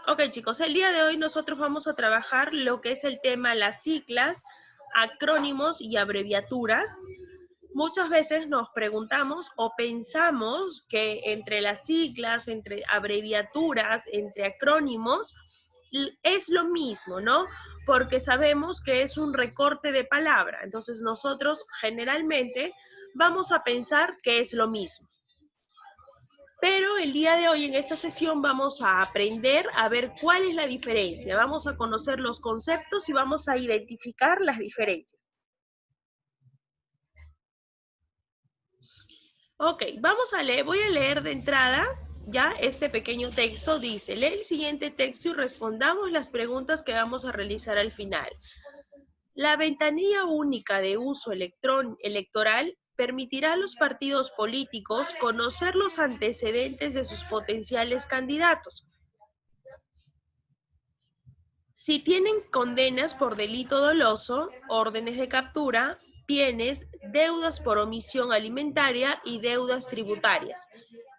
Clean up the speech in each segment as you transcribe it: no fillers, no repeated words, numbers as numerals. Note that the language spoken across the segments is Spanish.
Ok, chicos, el día de hoy nosotros vamos a trabajar lo que es el tema las siglas, acrónimos y abreviaturas. Muchas veces nos preguntamos o pensamos que entre las siglas, entre abreviaturas, entre acrónimos, es lo mismo, ¿no? Porque sabemos que es un recorte de palabra. Entonces nosotros generalmente vamos a pensar que es lo mismo. Pero el día de hoy en esta sesión vamos a aprender a ver cuál es la diferencia. Vamos a conocer los conceptos y vamos a identificar las diferencias. Ok, vamos a leer, voy a leer de entrada ya este pequeño texto. Dice, lee el siguiente texto y respondamos las preguntas que vamos a realizar al final. La ventanilla única de uso electoral permitirá a los partidos políticos conocer los antecedentes de sus potenciales candidatos. Si tienen condenas por delito doloso, órdenes de captura, bienes, deudas por omisión alimentaria y deudas tributarias,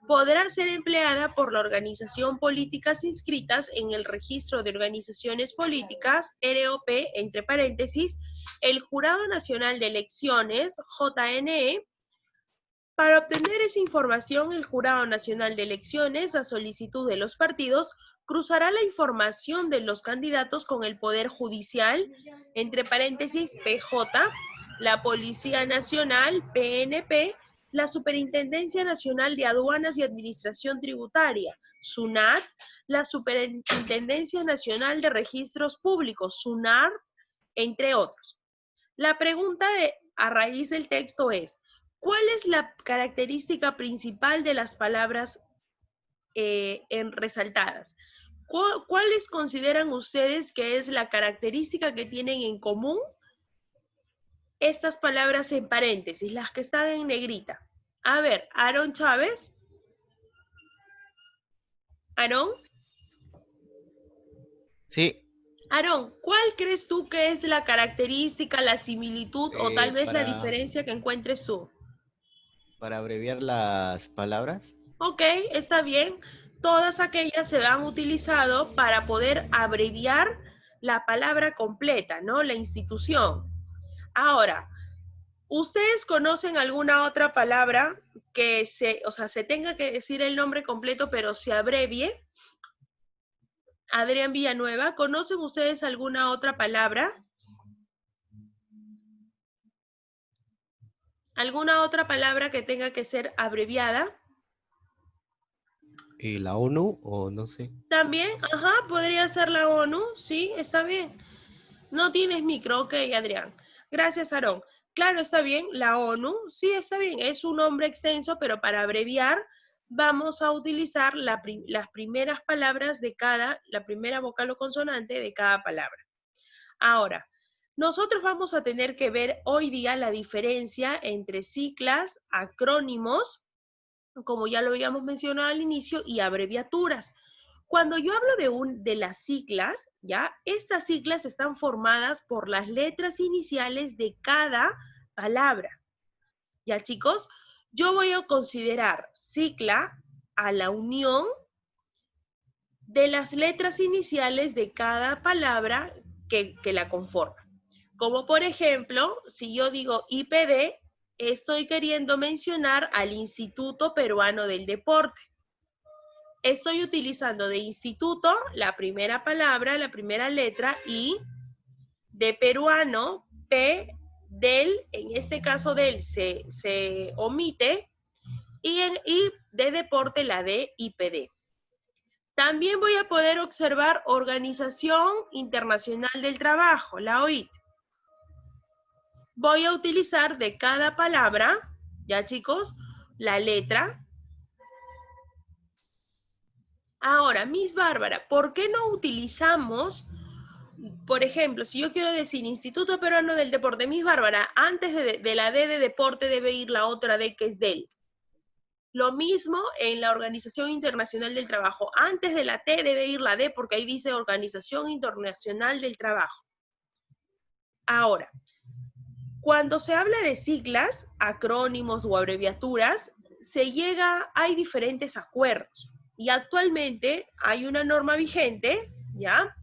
podrá ser empleada por la organización políticas inscritas en el Registro de Organizaciones Políticas, ROP, entre paréntesis, el Jurado Nacional de Elecciones, JNE. Para obtener esa información, el Jurado Nacional de Elecciones, a solicitud de los partidos, cruzará la información de los candidatos con el Poder Judicial, entre paréntesis, PJ, la Policía Nacional, PNP, la Superintendencia Nacional de Aduanas y Administración Tributaria, SUNAT, la Superintendencia Nacional de Registros Públicos, SUNAR, entre otros. La pregunta a raíz del texto es, ¿cuál es la característica principal de las palabras resaltadas? ¿Cuáles consideran ustedes que es la característica que tienen en común estas palabras en paréntesis, las que están en negrita? A ver, Aarón Chávez. Aarón. Sí, Aarón, ¿cuál crees tú que es la característica, la similitud o tal vez la para, diferencia que encuentres tú? para abreviar las palabras. Ok, está bien. Todas aquellas se han utilizado para poder abreviar la palabra completa, ¿no? La institución. Ahora, ¿ustedes conocen alguna otra palabra que se tenga que decir el nombre completo, pero se abrevie? Adrián Villanueva, ¿conocen ustedes alguna otra palabra? ¿Alguna otra palabra que tenga que ser abreviada? La ONU, o no sé. También, ajá, podría ser la ONU, sí, está bien. No tienes micro, ok, Adrián. Gracias, Aarón. Claro, está bien, la ONU, sí, está bien, es un nombre extenso, pero para abreviar vamos a utilizar las primeras palabras de la primera vocal o consonante de cada palabra. Ahora, nosotros vamos a tener que ver hoy día la diferencia entre siglas, acrónimos, como ya lo habíamos mencionado al inicio, y abreviaturas. Cuando yo hablo de las siglas, ¿ya? Estas siglas están formadas por las letras iniciales de cada palabra. ¿Ya, chicos? Yo voy a considerar sigla a la unión de las letras iniciales de cada palabra que la conforma. Como por ejemplo, si yo digo IPD, estoy queriendo mencionar al Instituto Peruano del Deporte. Estoy utilizando de instituto la primera palabra, la primera letra, I, de peruano, P, del, en este caso del se omite, y de deporte la D, IPD. También voy a poder observar Organización Internacional del Trabajo, la OIT. Voy a utilizar de cada palabra, ya chicos, la letra. Ahora, Miss Bárbara, ¿por qué no utilizamos, por ejemplo, si yo quiero decir Instituto Peruano del Deporte, Miss Bárbara, antes de la D de deporte debe ir la otra D que es del? Lo mismo en la Organización Internacional del Trabajo. Antes de la T debe ir la D porque ahí dice Organización Internacional del Trabajo. Ahora, cuando se habla de siglas, acrónimos o abreviaturas, hay diferentes acuerdos. Y actualmente hay una norma vigente, ¿ya?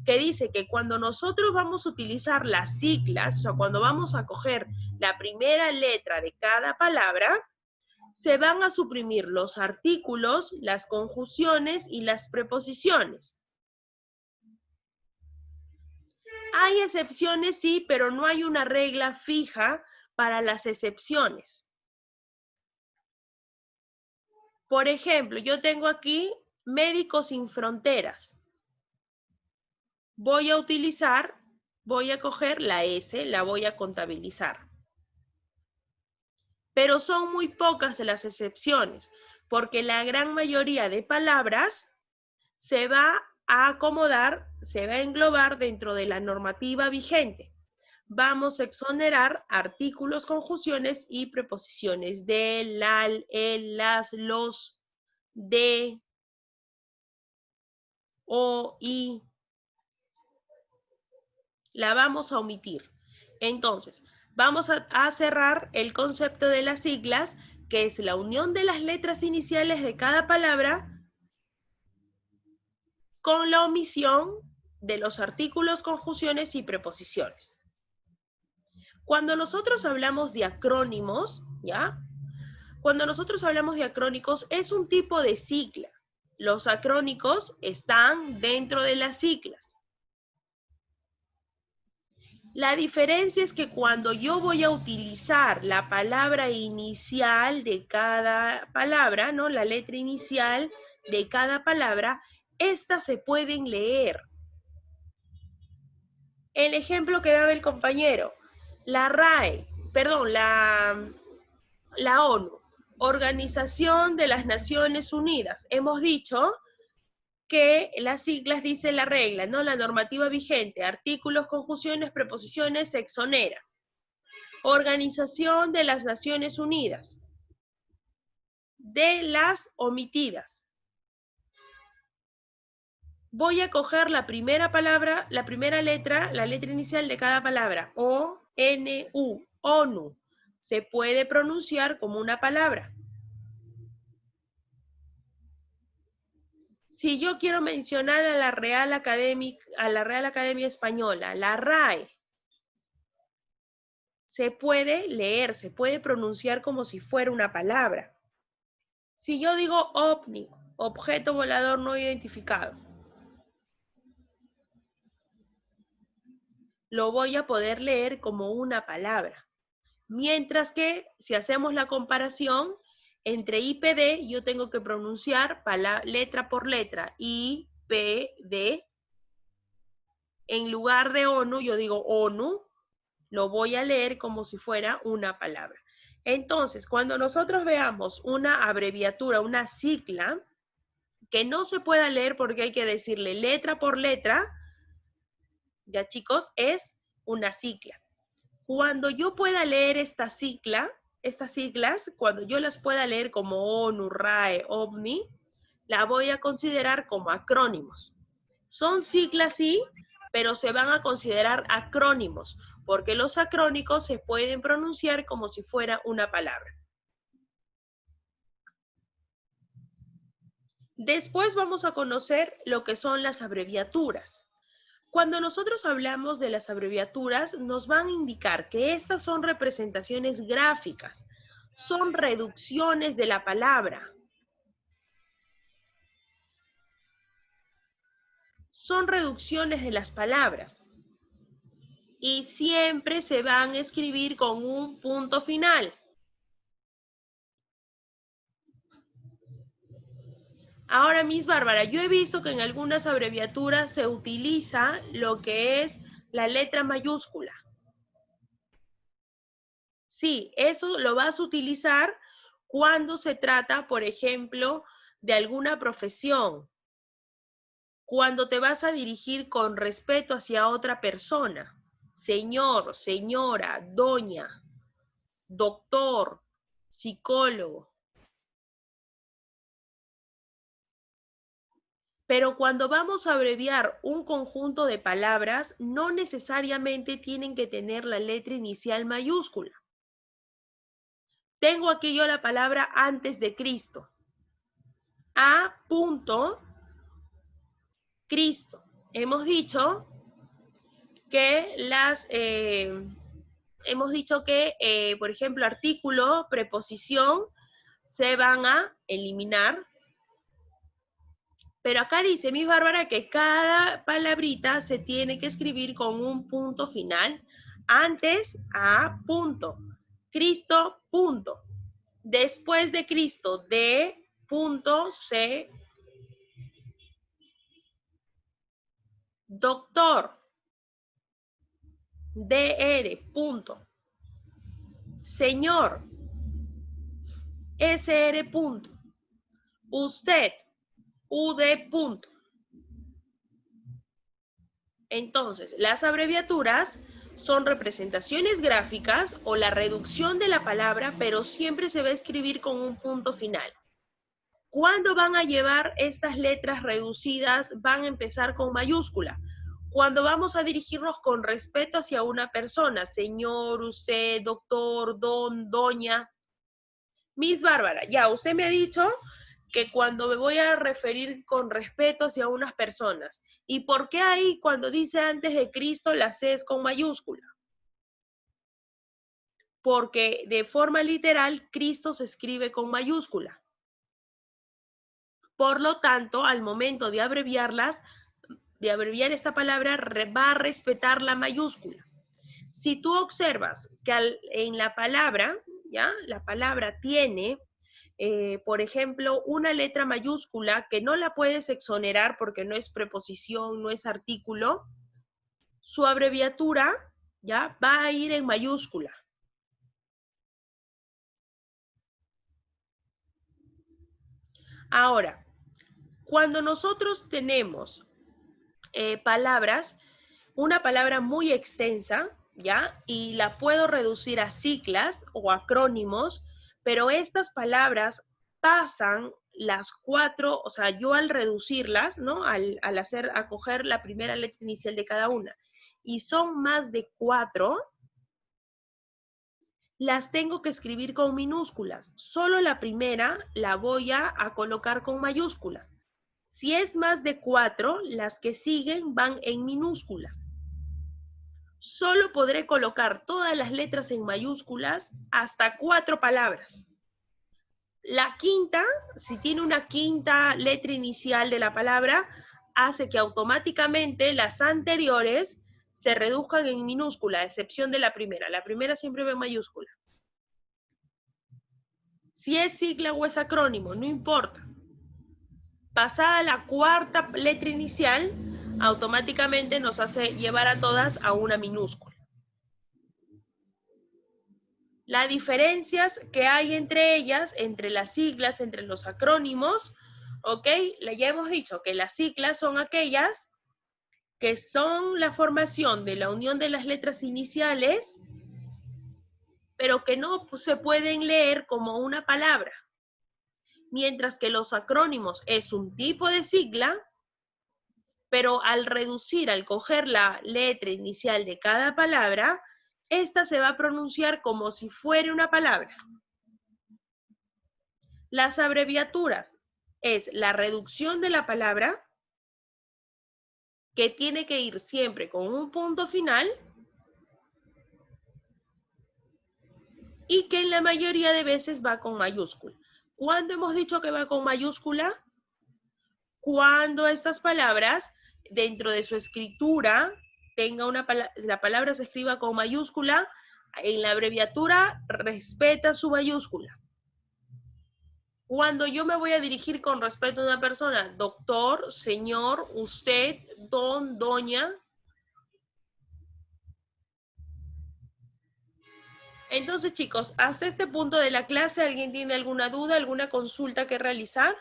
Que dice que cuando nosotros vamos a utilizar las siglas, o sea, cuando vamos a coger la primera letra de cada palabra, se van a suprimir los artículos, las conjunciones y las preposiciones. Hay excepciones, sí, pero no hay una regla fija para las excepciones. Por ejemplo, yo tengo aquí Médicos Sin Fronteras. Voy a coger la S, la voy a contabilizar. Pero son muy pocas las excepciones, porque la gran mayoría de palabras se va a acomodar, se va a englobar dentro de la normativa vigente. Vamos a exonerar artículos, conjunciones y preposiciones de, la, el, las, los, de, o, y. La vamos a omitir. Entonces, vamos a cerrar el concepto de las siglas, que es la unión de las letras iniciales de cada palabra con la omisión de los artículos, conjunciones y preposiciones. Cuando nosotros hablamos de acrónimos, ¿ya? Cuando nosotros hablamos de acrónicos, es un tipo de sigla. Los acrónicos están dentro de las siglas. La diferencia es que cuando yo voy a utilizar la palabra inicial de cada palabra, ¿no? La letra inicial de cada palabra, estas se pueden leer. El ejemplo que daba el compañero, la RAE, perdón, la ONU, Organización de las Naciones Unidas. Hemos dicho que las siglas dice la regla, ¿no? La normativa vigente, artículos, conjunciones, preposiciones, se exonera. Organización de las Naciones Unidas. De las omitidas. Voy a coger la primera palabra, la primera letra, la letra inicial de cada palabra. O, N, U, ONU. Se puede pronunciar como una palabra. Si yo quiero mencionar a la Real Academia Española, la RAE, se puede leer, se puede pronunciar como si fuera una palabra. Si yo digo OVNI, objeto volador no identificado, lo voy a poder leer como una palabra. Mientras que, si hacemos la comparación, entre IPD yo tengo que pronunciar letra por letra, IPD. En lugar de ONU, yo digo ONU, lo voy a leer como si fuera una palabra. Entonces, cuando nosotros veamos una abreviatura, una sigla, que no se pueda leer porque hay que decirle letra por letra, ya chicos, es una sigla. Cuando yo pueda leer estas siglas, cuando yo las pueda leer como ONU, RAE, OVNI, la voy a considerar como acrónimos. Son siglas, sí, pero se van a considerar acrónimos, porque los acrónicos se pueden pronunciar como si fuera una palabra. Después vamos a conocer lo que son las abreviaturas. Cuando nosotros hablamos de las abreviaturas, nos van a indicar que estas son representaciones gráficas, son reducciones de la palabra. Son reducciones de las palabras. Y siempre se van a escribir con un punto final. Ahora, Miss Bárbara, yo he visto que en algunas abreviaturas se utiliza lo que es la letra mayúscula. Sí, eso lo vas a utilizar cuando se trata, por ejemplo, de alguna profesión. Cuando te vas a dirigir con respeto hacia otra persona. Señor, señora, doña, doctor, psicólogo. Pero cuando vamos a abreviar un conjunto de palabras, no necesariamente tienen que tener la letra inicial mayúscula. Tengo aquí yo la palabra antes de Cristo. a punto Cristo. Hemos dicho que por ejemplo, artículo, preposición, se van a eliminar. Pero acá dice, Miss Bárbara, que cada palabrita se tiene que escribir con un punto final. Antes, a punto. Cristo, punto. Después de Cristo, de punto, C. Doctor, DR, punto. Señor, SR, punto. Usted, UD, punto. Entonces, las abreviaturas son representaciones gráficas o la reducción de la palabra, pero siempre se va a escribir con un punto final. ¿Cuándo van a llevar estas letras reducidas? Van a empezar con mayúscula. Cuando vamos a dirigirnos con respeto hacia una persona, señor, usted, doctor, don, doña. Miss Bárbara, ya, usted me ha dicho que cuando me voy a referir con respeto hacia unas personas. ¿Y por qué ahí cuando dice antes de Cristo la C es con mayúscula? Porque de forma literal Cristo se escribe con mayúscula. Por lo tanto, al momento de abreviar esta palabra, va a respetar la mayúscula. Si tú observas que en la palabra, ¿ya? La palabra tiene, por ejemplo, una letra mayúscula que no la puedes exonerar porque no es preposición, no es artículo, su abreviatura, ¿ya? Va a ir en mayúscula. Ahora, cuando nosotros tenemos palabras, una palabra muy extensa, ¿ya? Y la puedo reducir a siglas o acrónimos, pero estas palabras pasan las 4, o sea, yo al reducirlas, ¿no? Al coger la primera letra inicial de cada una, y son más de 4, las tengo que escribir con minúsculas. Solo la primera la voy a colocar con mayúscula. Si es más de 4, las que siguen van en minúsculas. Solo podré colocar todas las letras en mayúsculas hasta 4 palabras. La quinta, si tiene una quinta letra inicial de la palabra, hace que automáticamente las anteriores se reduzcan en minúscula, a excepción de la primera. La primera siempre va en mayúscula. Si es sigla o es acrónimo, no importa. Pasada la cuarta letra inicial, automáticamente nos hace llevar a todas a una minúscula. Las diferencias que hay entre ellas, entre las siglas, entre los acrónimos, ¿ok? Ya hemos dicho que las siglas son aquellas que son la formación de la unión de las letras iniciales, pero que no se pueden leer como una palabra. Mientras que los acrónimos es un tipo de sigla, pero al reducir, al coger la letra inicial de cada palabra, esta se va a pronunciar como si fuera una palabra. Las abreviaturas es la reducción de la palabra que tiene que ir siempre con un punto final y que en la mayoría de veces va con mayúscula. ¿Cuándo hemos dicho que va con mayúscula? Cuando estas palabras dentro de su escritura la palabra se escriba con mayúscula, en la abreviatura respeta su mayúscula. Cuando yo me voy a dirigir con respeto a una persona, doctor, señor, usted, don, doña. Entonces, chicos, hasta este punto de la clase, ¿alguien tiene alguna duda, alguna consulta que realizar?